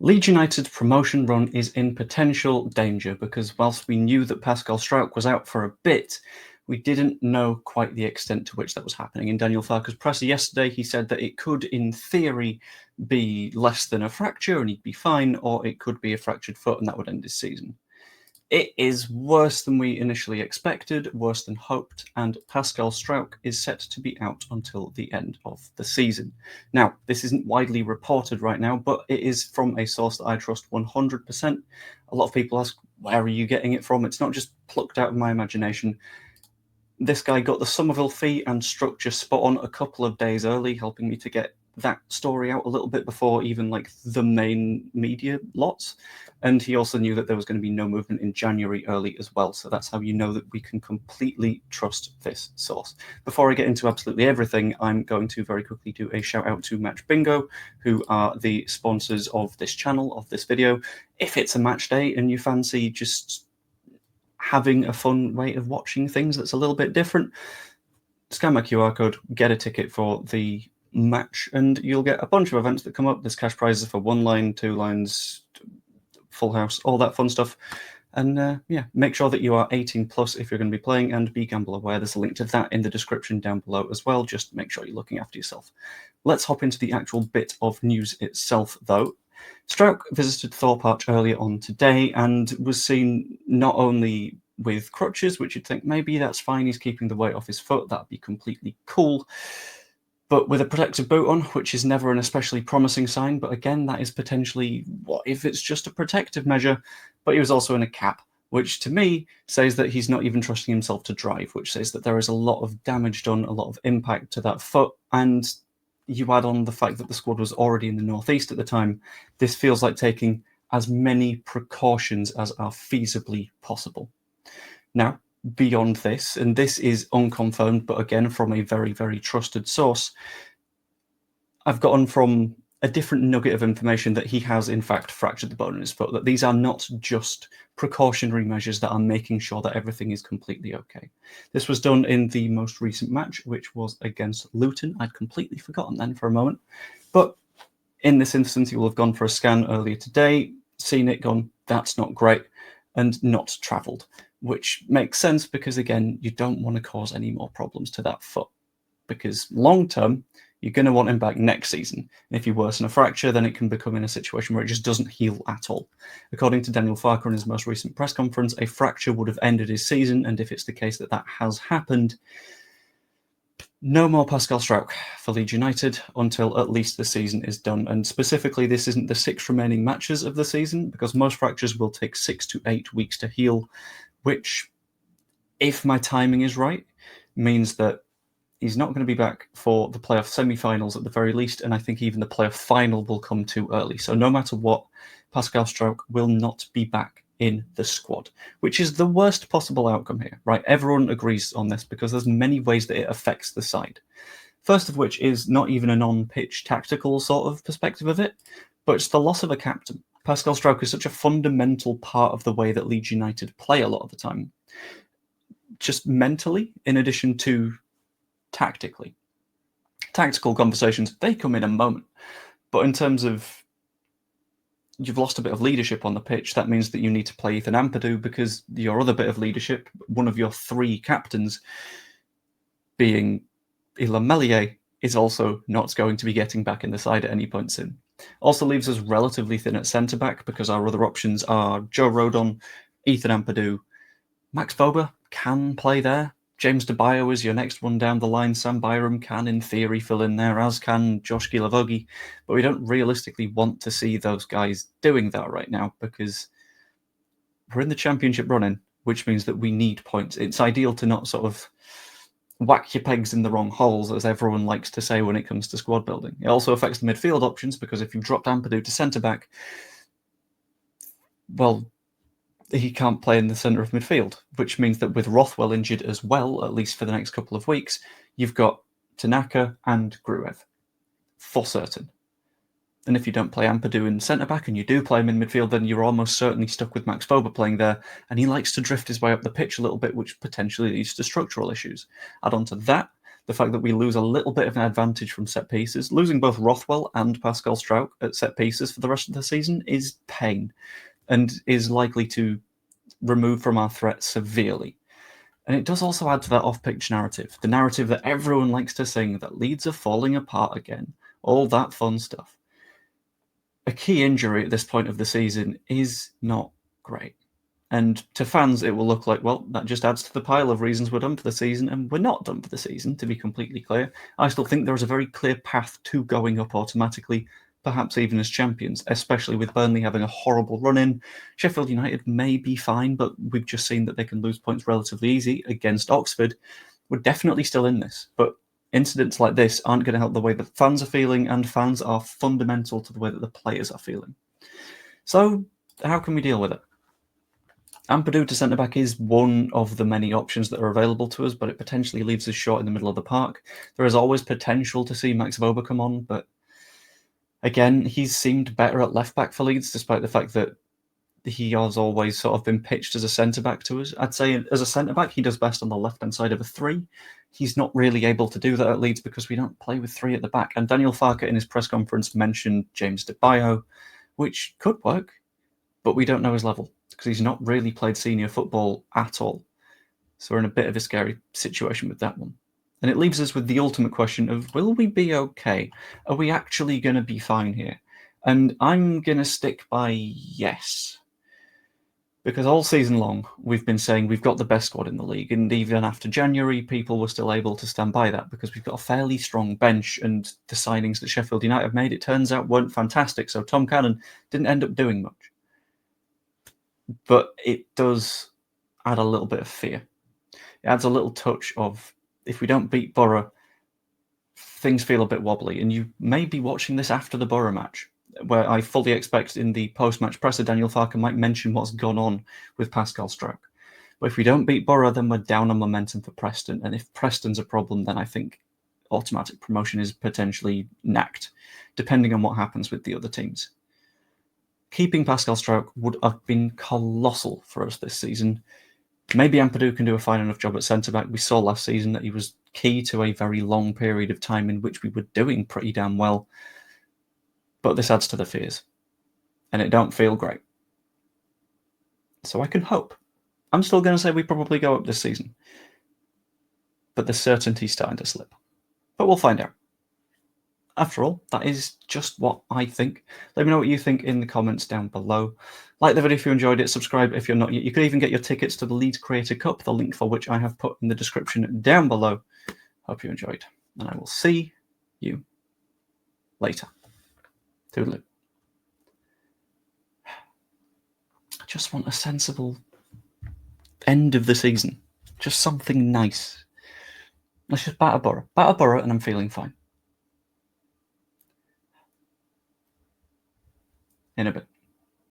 Leeds United's promotion run is in potential danger because whilst we knew that Pascal Struijk was out for a bit, we didn't know quite the extent to which that was happening. In Daniel Farke's presser yesterday, he said that it could, in theory, be less than a fracture and he'd be fine, or it could be a fractured foot and that would end his season. It is worse than we initially expected, worse than hoped, and Pascal Struijk is set to be out until the end of the season. Now, this isn't widely reported right now, but it is from a source that I trust 100%. A lot of people ask, where are you getting it from? It's not just plucked out of my imagination. This guy got the Somerville fee and structure spot on a couple of days early, helping me to get that story out a little bit before even like the main media lots. And he also knew that there was going to be no movement in January early as well. So that's how you know that we can completely trust this source. Before I get into absolutely everything, I'm going to very quickly do a shout out to Match Bingo, who are the sponsors of this channel, of this video. If it's a match day and you fancy just having a fun way of watching things that's a little bit different, scan my QR code, get a ticket for the match, and you'll get a bunch of events that come up. There's cash prizes for 1 line, 2 lines, full house, all that fun stuff. And yeah, make sure that you are 18 plus if you're going to be playing, and be gamble aware. There's a link to that in the description down below as well. Just make sure you're looking after yourself. Let's hop into the actual bit of news itself, though. Struijk visited Thorpe Arch earlier on today and was seen not only with crutches, which you'd think maybe that's fine, he's keeping the weight off his foot, that'd be completely cool, but with a protective boot on, which is never an especially promising sign. But again, that is potentially what if it's just a protective measure. But he was also in a cap, which to me says that he's not even trusting himself to drive, which says that there is a lot of damage done, a lot of impact to that foot. And you add on the fact that the squad was already in the northeast at the time, this feels like taking as many precautions as are feasibly possible. Now, beyond this, and this is unconfirmed, but again from a very, very trusted source, I've gotten from a different nugget of information that he has in fact fractured the bone in his foot, that these are not just precautionary measures that are making sure that everything is completely okay. This was done in the most recent match, which was against Luton. I'd completely forgotten then for a moment. But in this instance, he will have gone for a scan earlier today, seen it, gone, that's not great, and not travelled, which makes sense because, again, you don't want to cause any more problems to that foot, because long-term, you're going to want him back next season. And if you worsen a fracture, then it can become in a situation where it just doesn't heal at all. According to Daniel Farke in his most recent press conference, a fracture would have ended his season, and if it's the case that that has happened, no more Pascal Struijk for Leeds United until at least the season is done. And specifically, this isn't the 6 remaining matches of the season, because most fractures will take 6 to 8 weeks to heal, which, if my timing is right, means that he's not going to be back for the playoff semi-finals at the very least, and I think even the playoff final will come too early. So no matter what, Pascal Struijk will not be back in the squad, which is the worst possible outcome here, right? Everyone agrees on this because there's many ways that it affects the side. First of which is not even an on-pitch tactical sort of perspective of it, but it's the loss of a captain. Pascal Struijk is such a fundamental part of the way that Leeds United play a lot of the time, just mentally, in addition to tactically. Tactical conversations, they come in a moment. But in terms of you've lost a bit of leadership on the pitch, that means that you need to play Ethan Ampadu, because your other bit of leadership, one of your 3 captains, being Ilham Melier, is also not going to be getting back in the side at any point soon. Also leaves us relatively thin at centre-back, because our other options are Joe Rodon, Ethan Ampadu, Max Boba can play there. James DeBio is your next one down the line. Sam Byram can, in theory, fill in there, as can Josh Gilavogi. But we don't realistically want to see those guys doing that right now, because we're in the championship running, which means that we need points. It's ideal to not sort of whack your pegs in the wrong holes, as everyone likes to say when it comes to squad building. It also affects the midfield options, because if you've dropped Ampadu to centre-back, well, he can't play in the centre of midfield, which means that with Rothwell injured as well, at least for the next couple of weeks, you've got Tanaka and Gruev, for certain. And if you don't play Ampadu in centre-back and you do play him in midfield, then you're almost certainly stuck with Max Boba playing there, and he likes to drift his way up the pitch a little bit, which potentially leads to structural issues. Add on to that The fact that we lose a little bit of an advantage from set pieces, losing both Rothwell and Pascal Struijk at set pieces for the rest of the season is pain and is likely to remove from our threat severely. And it does also add to that off-pitch narrative, the narrative that everyone likes to sing, that Leeds are falling apart again, all that fun stuff. A key injury at this point of the season is not great. And to fans, it will look like, well, that just adds to the pile of reasons we're done for the season, and we're not done for the season, to be completely clear. I still think there is a very clear path to going up automatically, perhaps even as champions, especially with Burnley having a horrible run-in. Sheffield United may be fine, but we've just seen that they can lose points relatively easy against Oxford. We're definitely still in this, but incidents like this aren't going to help the way that fans are feeling, and fans are fundamental to the way that the players are feeling. So how can we deal with it? Ampadu to centre-back is one of the many options that are available to us, but it potentially leaves us short in the middle of the park. There is always potential to see Max Vober come on, but again, he's seemed better at left-back for Leeds, despite the fact that he has always sort of been pitched as a centre-back to us. I'd say as a centre-back, he does best on the left-hand side of a three. He's not really able to do that at Leeds because we don't play with three at the back. And Daniel Farke in his press conference mentioned James De Bio, which could work, but we don't know his level because he's not really played senior football at all. So we're in a bit of a scary situation with that one. And it leaves us with the ultimate question of, will we be okay? Are we actually going to be fine here? And I'm going to stick by yes. Because all season long, we've been saying we've got the best squad in the league. And even after January, people were still able to stand by that because we've got a fairly strong bench. And the signings that Sheffield United have made, it turns out, weren't fantastic. So Tom Cannon didn't end up doing much. But it does add a little bit of fear. It adds a little touch of, if we don't beat Boro, things feel a bit wobbly. And you may be watching this after the Boro match, where I fully expect in the post-match presser, Daniel Farke might mention what's gone on with Pascal Struijk. But if we don't beat Boro, then we're down on momentum for Preston. And if Preston's a problem, then I think automatic promotion is potentially knacked, depending on what happens with the other teams. Keeping Pascal Struijk would have been colossal for us this season. Maybe Ampadu can do a fine enough job at centre-back. We saw last season that he was key to a very long period of time in which we were doing pretty damn well. But this adds to the fears. And it don't feel great. So I can hope. I'm still going to say we probably go up this season. But the certainty's starting to slip. But we'll find out. After all, that is just what I think. Let me know what you think in the comments down below. Like the video if you enjoyed it, subscribe if you're not yet. You can even get your tickets to the Leeds Creator Cup, the link for which I have put in the description down below. Hope you enjoyed, and I will see you later. Toodaloo. I just want a sensible end of the season. Just something nice. Let's just batter Boro. Batter Boro and I'm feeling fine. In a bit.